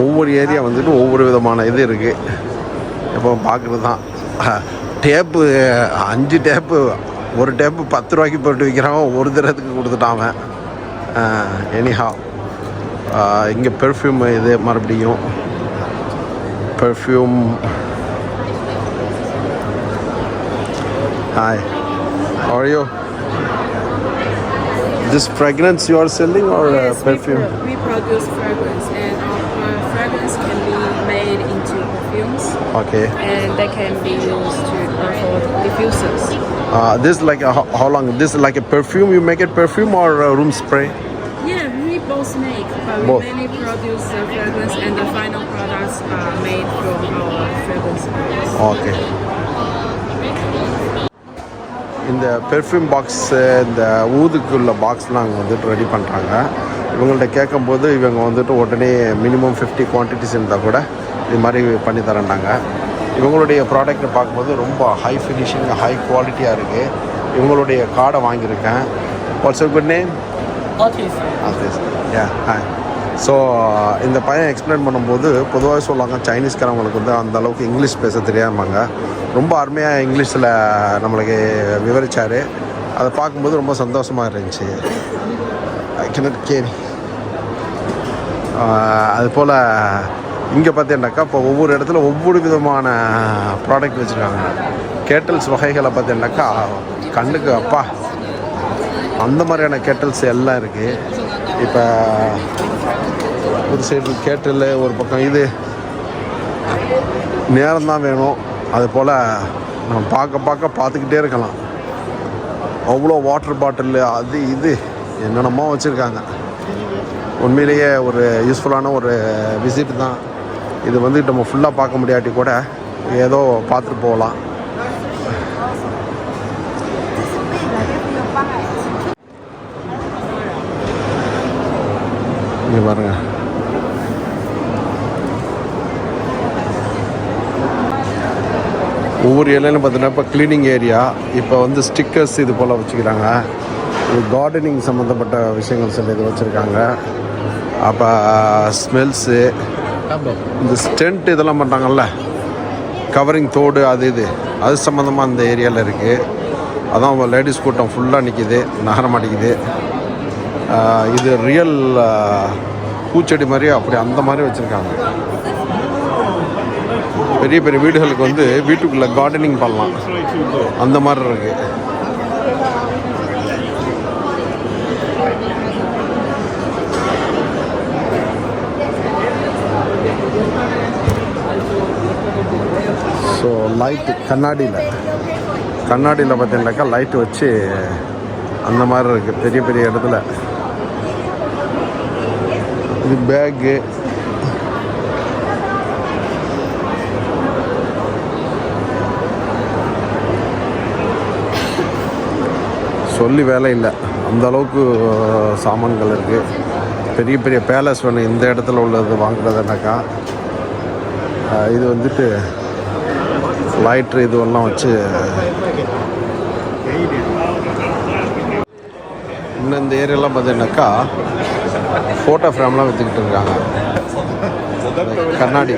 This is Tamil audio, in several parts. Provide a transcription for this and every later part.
ஒவ்வொரு ஏரியா வந்துட்டு ஒவ்வொரு விதமான இது இருக்குது. இப்போ பார்க்குறது தான் டேப்பு 5 டேப்பு, ஒரு டேப்பு 10 ரூபாய்க்கு போட்டு விற்கிறான், ஒரு தரத்துக்கு கொடுத்துட்டான் அவன். எனிஹா இங்கே பெர்ஃப்யூம் இது மறுபடியும் perfume. Hi, how are you? This fragrance you are selling or Yes, perfume? we produce fragrance, and our fragrance can be made into perfumes. Okay. And they can be used for diffusers. This like how long? This is like a perfume. You make it perfume or room spray? Yeah, we both make, but we Both. mainly produce the fragrance, and the final products are made from our fragrance. Okay. இந்த பெர்ஃப்யூம் பாக்ஸு, இந்த ஊதுக்குள்ள பாக்ஸ்லாம் அங்கே வந்துட்டு ரெடி பண்ணுறாங்க. இவங்கள்ட்ட கேட்கும்போது இவங்க வந்துட்டு உடனே மினிமம் 50 குவான்டிட்டிஸ் இருந்தால் கூட இது மாதிரி பண்ணி தரேன்டாங்க. இவங்களுடைய ப்ராடக்ட்டை பார்க்கும்போது ரொம்ப ஹை ஃபினிஷிங், ஹை குவாலிட்டியாக இருக்குது. இவங்களுடைய கார்டை வாங்கியிருக்கேன். What's your good name? Aadish. Hi. So இந்த பையன் எக்ஸ்பிளைன் பண்ணும்போது பொதுவாக சொல்லுவாங்க சைனீஸ்காரவங்களுக்கு வந்து அந்த அளவுக்கு இங்கிலீஷ் பேச தெரியாமாங்க. ரொம்ப அருமையாக இங்கிலீஷில் நம்மளுக்கு விவரித்தார். அதை பார்க்கும்போது ரொம்ப சந்தோஷமாக இருந்துச்சு. கேரி அதுபோல் இங்கே பார்த்தீங்கன்னாக்கா இப்போ ஒவ்வொரு இடத்துல ஒவ்வொரு விதமான ப்ராடக்ட் வச்சுருக்காங்க. கேட்டல்ஸ் வகைகளை பார்த்தீங்கன்னாக்கா கண்ணுக்கு அப்பா அந்த மாதிரியான கேட்டல்ஸ் எல்லாம் இருக்குது. இப்போ ஒரு சைடு கேட்டல், ஒரு பக்கம் இது நேரம்தான் வேணும். அதுபோல் நம்ம பார்த்துக்கிட்டே இருக்கலாம். அவ்வளோ வாட்டர் பாட்டில் அது இது என்னென்னமோ வச்சுருக்காங்க. உண்மையிலேயே ஒரு யூஸ்ஃபுல்லான ஒரு விசிட் தான் இது. வந்து நம்ம ஃபுல்லாக பார்க்க முடியாட்டி கூட ஏதோ பார்த்துட்டு போகலாம். இங்கே பாருங்கள், ஒவ்வொரு ஏரியாலும் பார்த்தீங்கன்னா இப்போ க்ளீனிங் ஏரியா, இப்போ வந்து ஸ்டிக்கர்ஸ் இது போல் வச்சுக்கிறாங்க. இது கார்டனிங் சம்மந்தப்பட்ட விஷயங்கள் சில இது வச்சுருக்காங்க. அப்போ ஸ்மெல்ஸு, இந்த ஸ்டென்ட் இதெல்லாம் பண்ணுறாங்கல்ல, கவரிங் தோடு அது இது அது சம்மந்தமாக அந்த ஏரியாவில் இருக்குது. அதான் லேடிஸ் கூட்டம் ஃபுல்லாக நிற்கிது, நகர மாட்டேங்குது. இது ரியல் பூச்செடி மாதிரி அப்படி அந்த மாதிரி வச்சுருக்காங்க. பெரிய பெரிய வீடுகளுக்கு வந்து வீட்டுக்குள்ளே கார்டனிங் பண்ணலாம், அந்த மாதிரி இருக்குது. ஸோ லைட்டு கண்ணாடியில் பார்த்தீங்கன்னாக்கா லைட்டு வச்சு அந்த மாதிரி இருக்குது பெரிய பெரிய இடத்துல. இது பேக்கு, சொல்லி வேலை இல்லை, அந்த அளவுக்கு சாமான்கள் இருக்குது. பெரிய பெரிய பேலஸ் வேணும் இந்த இடத்துல உள்ளது வாங்குறதுனாக்கா. இது வந்துட்டு லைட்ரு இதுவெல்லாம் வச்சு இன்னும் இந்த ஏரியாலாம் பார்த்தீங்கன்னாக்கா ஃபோட்டோ ஃப்ரேம்லாம் விற்றுக்கிட்டு இருக்காங்க. கண்ணாடி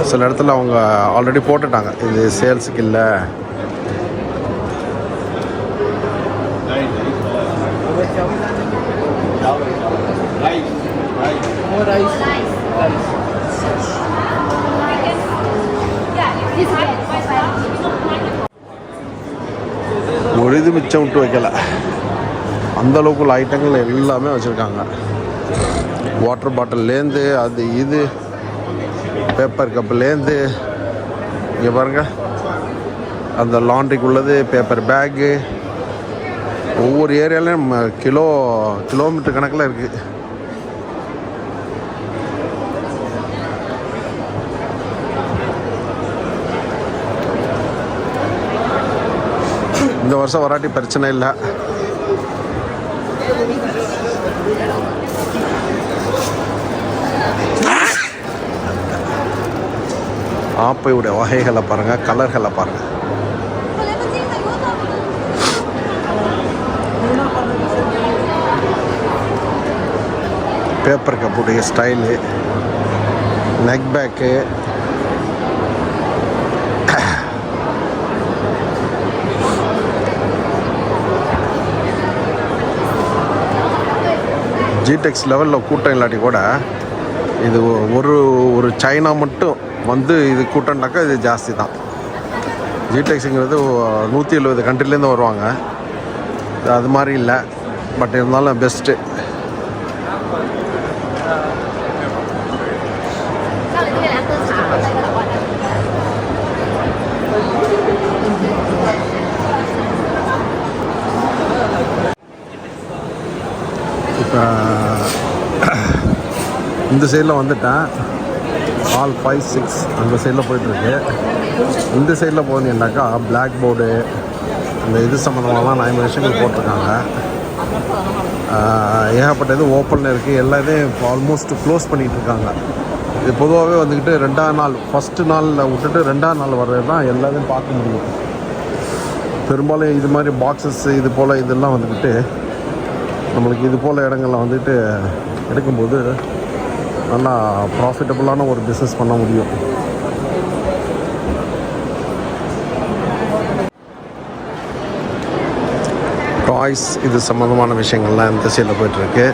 சில இடத்துல அவங்க ஆல்ரெடி போட்டுட்டாங்க, இது சேல்ஸுக்கு இல்லை. ஒரு இது மிச்சம் விட்டு வைக்கல, அந்த அளவுக்கு ஐட்டங்கள் எல்லாமே வச்சுருக்காங்க. வாட்டர் பாட்டில்லேருந்து அது இது பேப்பர் கப்புலேருந்து இங்கே பாருங்கள், அந்த லாண்ட்ரிக்கு உள்ளது பேப்பர் பேக்கு. ஒவ்வொரு ஏரியாலையும் கிலோமீட்டர் கணக்கில் இருக்குது. இந்த வருஷம் வராட்டி பிரச்சனை இல்லை. ஆப்பையுடைய வகைகளை பாருங்கள், கலர்களை பாருங்கள். பேப்பர் கப்புடைய ஸ்டைலு, நெக் பேக்கு, ஜிடெக்ஸ் லெவலில் கூட்டம் இல்லாட்டி கூட இது ஒரு சைனா மட்டும் வந்து இது கூட்டம்னாக்கா இது ஜாஸ்தி தான். ஜிடெக்ஸுங்கிறது 170 கண்ட்ரிலேருந்து வருவாங்க. அது மாதிரி இல்லை, பட் இருந்தாலும் பெஸ்ட்டு. இப்போ இந்த சைடில் வந்துட்டேன். ஹால் 5, 6 அந்த சைடில் போயிட்டுருக்கு. இந்த சைடில் போனீங்கன்னாக்கா பிளாக் போர்டு இந்த இது சம்மந்தமாகலாம் 9 விஷயங்கள் போட்டிருக்காங்க. ஏகப்பட்டது ஓப்பனில் இருக்குது. எல்லாத்தையும் இப்போ ஆல்மோஸ்ட் க்ளோஸ் பண்ணிகிட்டு இருக்காங்க. இது பொதுவாகவே வந்துக்கிட்டு 2ஆம் நாள், ஃபஸ்ட்டு நாளில் விட்டுட்டு 2ஆம் நாள் வர்றது தான் எல்லாத்தையும் பார்க்க முடியும். பெரும்பாலும் இது மாதிரி பாக்ஸஸ் இது போல் இதெல்லாம் வந்துக்கிட்டு நம்மளுக்கு இது போல் இடங்களில் வந்துட்டு எடுக்கும்போது நல்லா ப்ராஃபிட்டபுளான ஒரு பிஸ்னஸ் பண்ண முடியும். டாய்ஸ் இது சம்மந்தமான விஷயங்கள்லாம் இந்த சைடில் போய்ட்டுருக்கு.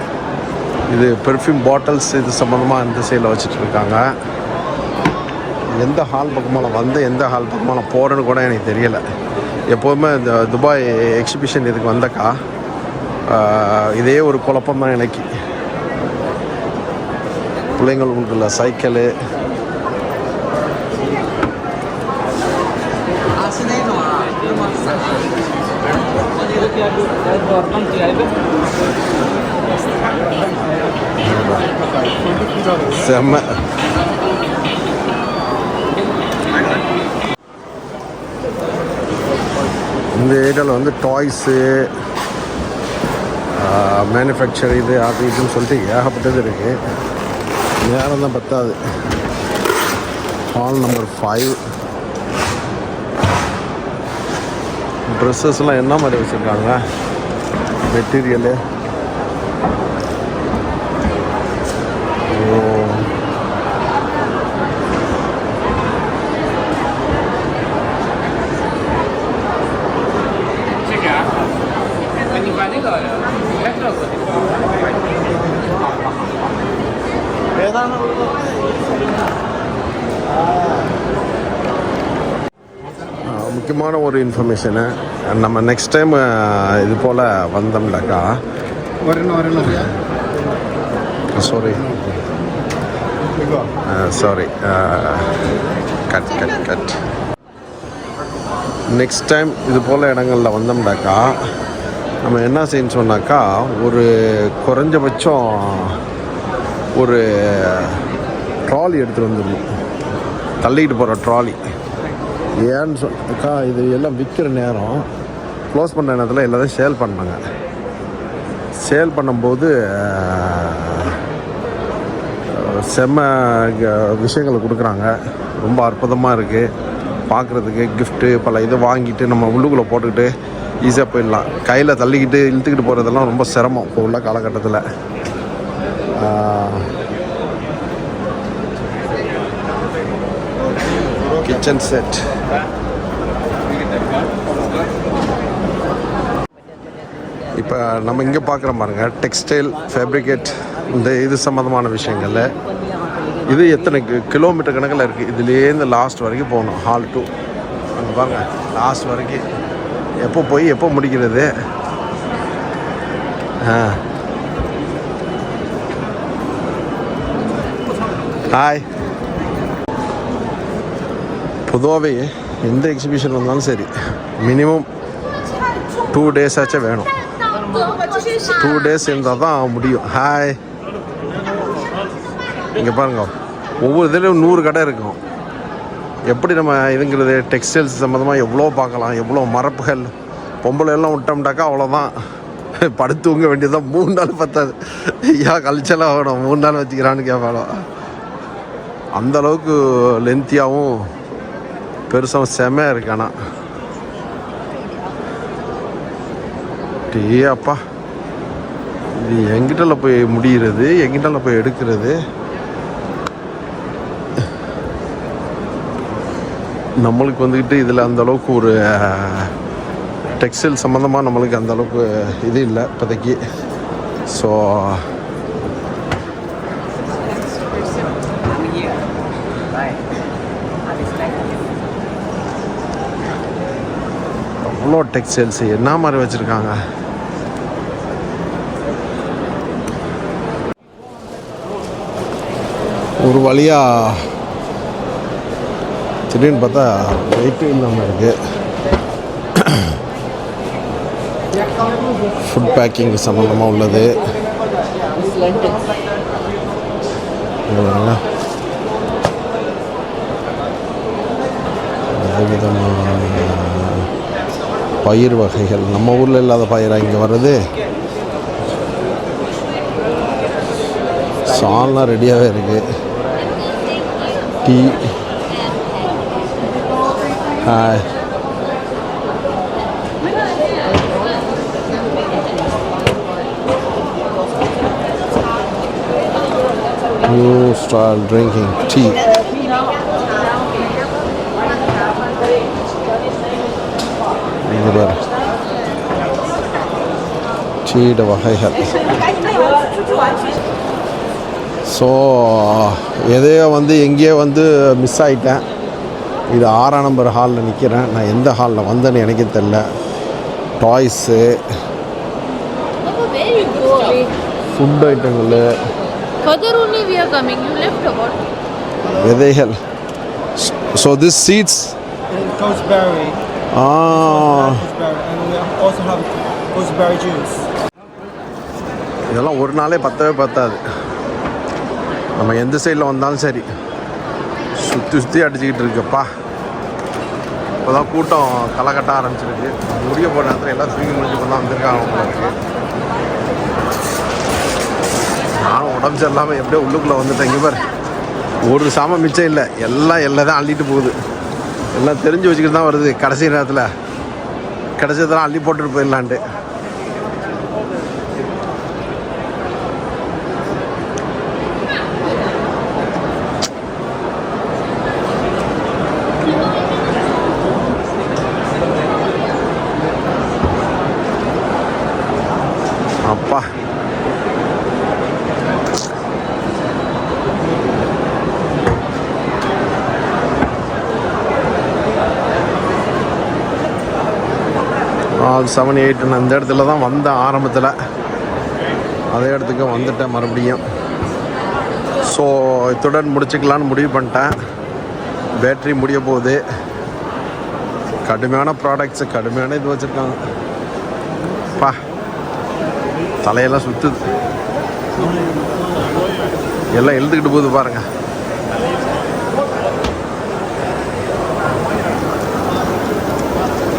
இது பெர்ஃப்யூம் பாட்டில்ஸ் இது சம்மந்தமாக இந்த சைடில் வச்சுட்ருக்காங்க. எந்த ஹால் பக்கமாக வந்து எந்த ஹால் பக்கமாக போகிறேன்னு கூட எனக்கு தெரியலை. எப்போதுமே இந்த துபாய் எக்ஸிபிஷன் இதுக்கு வந்தக்கா இதே ஒரு குழப்பம் தான் எனக்கு. பிள்ளைங்களுக்குள்ள சைக்கிளு, செம்ம. இந்த ஏரியாவில் வந்து டாய்ஸு, மேனுஃபேக்சர் இது அது இதுன்னு சொல்லிட்டு ஏகப்பட்டது இருக்குது. நேரம் தான் பத்தாது. ஹால் நம்பர் 5 ட்ரெஸ்ஸஸ்லாம் என்ன மாதிரி வச்சுருக்காங்க, மெட்டீரியலு. முக்கியமான ஒரு இன்ஃபர்மேஷனு, நம்ம நெக்ஸ்ட் டைம் இது போல் வந்தோம்னாக்கா சாரி கட் நெக்ஸ்ட் டைம் இது போல் இடங்களில் வந்தோம்னாக்கா நம்ம என்ன செய்யணும்னு சொன்னாக்கா ஒரு குறைஞ்சபட்சம் ஒரு ட்ராலி எடுத்துகிட்டு வந்துடணும், தள்ளிக்கிட்டு போகிற ட்ராலி. ஏன்னு சொன்னாக்கா இது எல்லாம் விற்கிற நேரம், க்ளோஸ் பண்ணுற நேரத்தில் எல்லாத்தையும் சேல் பண்ணாங்க. சேல் பண்ணும்போது செம்ம விஷயங்களை கொடுக்குறாங்க. ரொம்ப அற்புதமாக இருக்குது பார்க்குறதுக்கு. கிஃப்ட்டு பல இதை வாங்கிட்டு நம்ம உள்ளுக்குள்ளே போட்டுக்கிட்டு ஈஸியாக போயிடலாம். கையில் தள்ளிக்கிட்டு இழுத்துக்கிட்டு போகிறதெல்லாம் ரொம்ப சிரமம் இப்போ உள்ள காலகட்டத்தில். கிச்சன் செட், இப்போ நம்ம இங்கே பார்க்குற பாருங்க டெக்ஸ்டைல், ஃபேப்ரிகேட், இந்த இது சம்மந்தமான விஷயங்கள். இது எத்தனை கிலோமீட்டர் கணக்கில் இருக்குது. இதுலேருந்து லாஸ்ட் வரைக்கும் போகணும். ஹால் 2 அங்கே பாருங்க, லாஸ்ட் வரைக்கும் எப்போ போய் எப்போ முடிக்கிறது. ஹாய். பொதுவாகவே எந்த எக்ஸிபிஷன் வந்தாலும் சரி மினிமம் 2 days ஆச்சும் வேணும். 2 days இருந்தால் தான் முடியும். ஹாய். இங்கே பாருங்க, ஒவ்வொரு இதுலேயும் 100 கடை இருக்கும். எப்படி நம்ம இதுங்கிறது டெக்ஸ்டைல்ஸ் சம்மந்தமாக எவ்வளோ பார்க்கலாம், எவ்வளோ மரப்புகள். பொம்பளை எல்லாம் விட்டோம்னாக்கா அவ்வளோதான், படுத்து தூங்க வேண்டியதுதான். 3 நாள் பத்தாது. ஏன் கல்ச்சலாக ஆகணும் 3 நாள் வச்சுக்கிறான்னு கேட்பாளோ. அந்தளவுக்கு லென்த்தியாகவும் பெருசாகவும் செமையாக இருக்கு. ஆனால் டீ அப்பா இது எங்கிட்டல போய் முடிகிறது, எங்கிட்டல போய் எடுக்கிறது. நம்மளுக்கு வந்துக்கிட்டு இதில் அந்தளவுக்கு ஒரு டெக்ஸ்டைல் சம்மந்தமாக நம்மளுக்கு அந்தளவுக்கு இது இல்லை இப்போதைக்கு. ஸோ அவ்வளோ டெக்ஸ்டைல்ஸ் என்ன மாதிரி வச்சுருக்காங்க. ஒரு வழியாக திடீர்னு பார்த்தா வெயிட்டு இல்லாமல் இருக்குது. ஃபுட் பேக்கிங் சம்மந்தமாக உள்ளது. விதவிதமான பயிர் வகைகள், நம்ம ஊரில் இல்லாத பயிராக இங்கே வருது. சால்லாம் ரெடியாகவே இருக்குது. Tea, hi, new style drinking tea. இங்கே பாரு டீட வகைகள். ஸோ எதையோ எங்கேயோ மிஸ் ஆகிட்டேன். இது 6ஆம் நம்பர் ஹாலில் நிற்கிறேன். நான் எந்த ஹாலில் வந்தேன்னு எனக்கே தெரில. டாய்ஸு, ஃபுட் ஐட்டங்கள், விதைகள். So this seeds gooseberry. And we also have gooseberry juice. இதெல்லாம் ஒரு நாளே பத்தவே பத்தாது. நம்ம எந்த சைடில் வந்தாலும் சரி சுற்றி அடிச்சுக்கிட்டு இருக்குப்பா. இப்போ தான் கூட்டம் களை கட்ட ஆரம்பிச்சிருக்கு. முடிய போகிற நேரத்தில் எல்லாம் தூங்கி முடிஞ்சு இப்போ தான் வந்திருக்காங்க உங்களுக்கு. நானும் உடம்பு சரியில்லாமல் எப்படியோ உள்ளுக்குள்ளே வந்துட்டேன். இங்கே பாரு ஒரு சாமான் மிச்சம் இல்லை, எல்லாம் தான் அள்ளிட்டு போகுது. எல்லாம் தெரிஞ்சு வச்சுக்கிட்டு தான் வருது. கடைசி நேரத்தில் கிடைச்சதெல்லாம் அள்ளி போட்டுட்டு போயிடலான்ட்டு. அப்பா அது 7, 8 நான் அந்த இடத்துல தான் வந்தேன் ஆரம்பத்தில். அதே இடத்துக்கு வந்துட்டேன் மறுபடியும். ஸோ இத்துடன் முடிச்சுக்கலான்னு முடிவு பண்ணிட்டேன். பேட்ரி முடிய போகுது. கடுமையான ப்ராடக்ட்ஸு, கடுமையான இது வச்சுருக்காங்க. பா தலையெல்லாம் சுற்றுது, எல்லாம் எழுதுக்கிட்டு போகுது பாருங்கள்.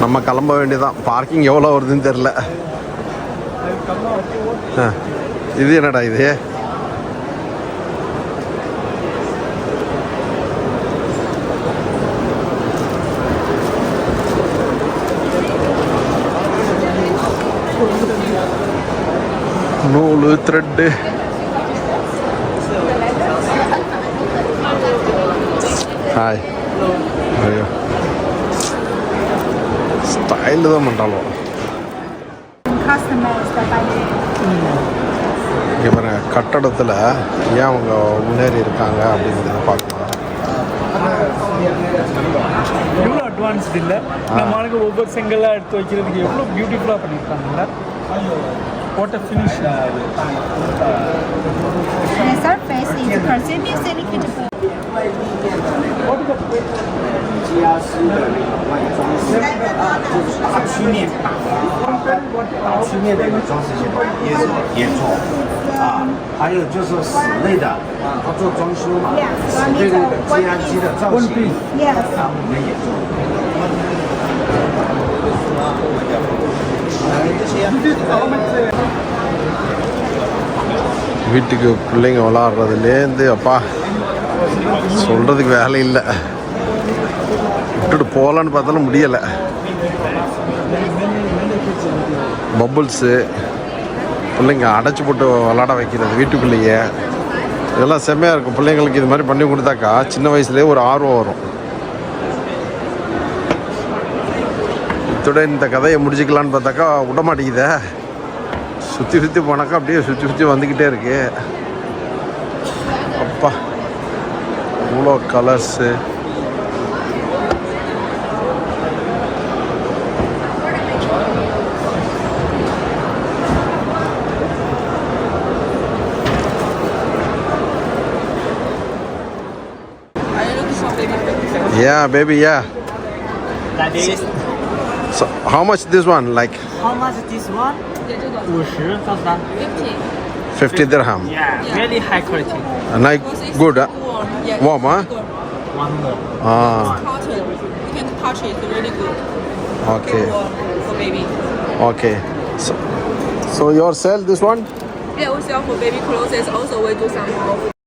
நம்ம கிளம்ப வேண்டியதான். பார்க்கிங் எவ்வளோ வருதுன்னு தெரில. இது என்னடா இது? நூலு, த்ரெட்டு. ஹாய், ஐயோ ஸ்டைல் தான் பண்ணுறாலும். இங்கே பாருங்க கட்டடத்தில் ஏன் அவங்க முன்னேறி இருக்காங்க அப்படிங்கிறத பார்க்கலாம். எவ்வளோ அட்வான்ஸ்டு இல்லை, நம்மளுக்கு ஒவ்வொரு செங்கலாக எடுத்து வைக்கிறதுக்கு எவ்வளோ பியூட்டிஃபுல்லாக பண்ணியிருக்காங்கல்ல. What a finish. The surface is continuously liquid. 大曲面的一个装饰性也做啊，还有就是室内的，他做装修嘛，室内的接压机的造型，啊，我们也做。வீட்டுக்கு பிள்ளைங்க விளாட்றதுலேருந்து அப்பா சொல்கிறதுக்கு வேலை இல்லை. விட்டுட்டு போகலான்னு பார்த்தாலும் முடியலை. பபுள்ஸு, பிள்ளைங்க அடைச்சி போட்டு விளாட வைக்கிறது வீட்டுக்குள்ளேயே இதெல்லாம் செம்மையாக இருக்கும். பிள்ளைங்களுக்கு இது மாதிரி பண்ணி கொடுத்தாக்கா சின்ன வயசுலேயே ஒரு ஆர்வம் வரும். இத்துடன் இந்த கதையை முடிச்சுக்கலான்னு பார்த்தாக்கா விட மாட்டேங்குதே. சுற்றி சுற்றி போனாக்கா அப்படியே சுற்றி சுற்றி வந்துக்கிட்டே இருக்கு. அப்பா இவ்வளோ colours. Yeah, baby, yeah. That is So, how much this one? Like how much this one? 50 thousand. 50 dirham. Yeah, really high quality. Like good, huh? Warm, huh? One more. Ah, Cotton. You can touch it. It's really good. okay, For baby. okay. So you sell this one? Yeah, we sell for baby clothes. Also, we do some